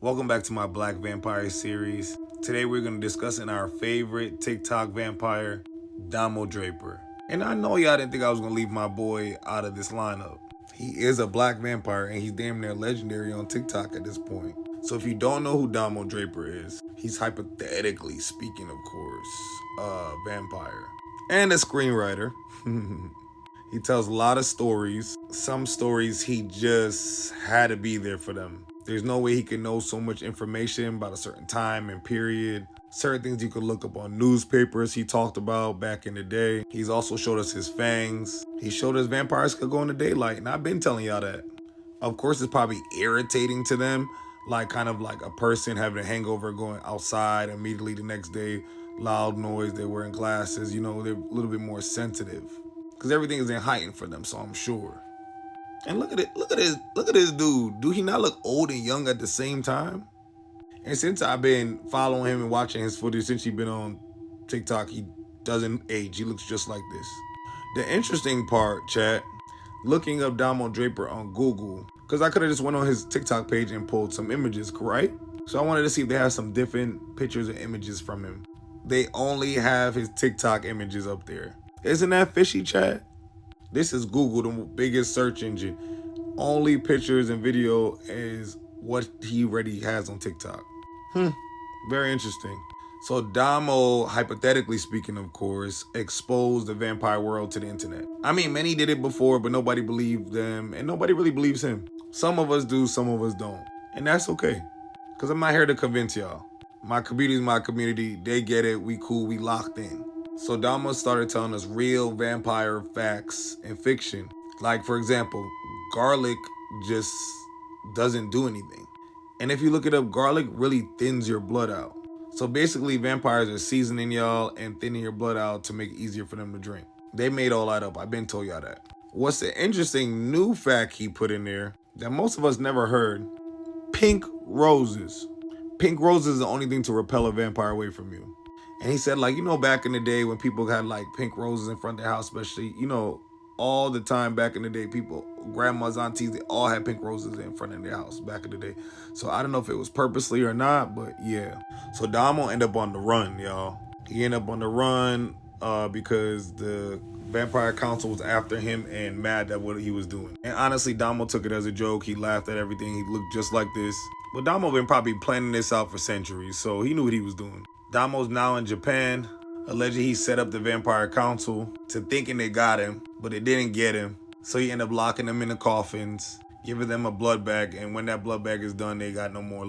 Welcome back to my Black Vampire series. Today we're going to discuss our favorite TikTok vampire, Domo Draper. And I know y'all didn't think I was going to leave my boy out of this lineup. He is a black vampire and he's damn near legendary on TikTok at this point. So if you don't know who Domo Draper is, he's hypothetically speaking, of course, a vampire and a screenwriter. He tells a lot of stories. Some stories he just had to be there for them. There's no way he can know so much information about a certain time and period. Certain things you could look up on newspapers he talked about back in the day. He's also showed us his fangs. He showed us vampires could go in the daylight, and I've been telling y'all that. Of course, it's probably irritating to them, like kind of like a person having a hangover going outside immediately the next day, loud noise, they're wearing glasses, they're a little bit more sensitive. Because everything is in heightened for them, so I'm sure. And look at this dude. Do he not look old and young at the same time? And since I've been following him and watching his footage since he's been on TikTok, he doesn't age. He looks just like this. The interesting part, chat, looking up Domo Draper on Google, because I could have just went on his TikTok page and pulled some images, right? So I wanted to see if they have some different pictures and images from him. They only have his TikTok images up there. Isn't that fishy, chat? This is Google, the biggest search engine. Only pictures and video is what he already has on TikTok. Very interesting. So Domo, hypothetically speaking, of course, exposed the vampire world to the internet. I mean, many did it before, but nobody believed them, and nobody really believes him. Some of us do, some of us don't. And that's okay, because I'm not here to convince y'all. My community is my community. They get it. We cool. We locked in. So Domo started telling us real vampire facts and fiction. Like, for example, garlic just doesn't do anything. And if you look it up, garlic really thins your blood out. So basically, vampires are seasoning y'all and thinning your blood out to make it easier for them to drink. They made all that up. I've been told y'all that. What's the interesting new fact he put in there that most of us never heard? Pink roses. Pink roses is the only thing to repel a vampire away from you. And he said, back in the day when people had pink roses in front of their house, especially, all the time back in the day, people, grandmas, aunties, they all had pink roses in front of their house back in the day. So I don't know if it was purposely or not, but yeah. So Domo ended up on the run, y'all. He ended up on the run because the Vampire Council was after him and mad at what he was doing. And honestly, Domo took it as a joke. He laughed at everything. He looked just like this. But Domo been probably planning this out for centuries, so he knew what he was doing. Damo's now in Japan. Allegedly, he set up the Vampire Council to thinking they got him, but it didn't get him. So he ended up locking them in the coffins, giving them a blood bag, and when that blood bag is done, they got no more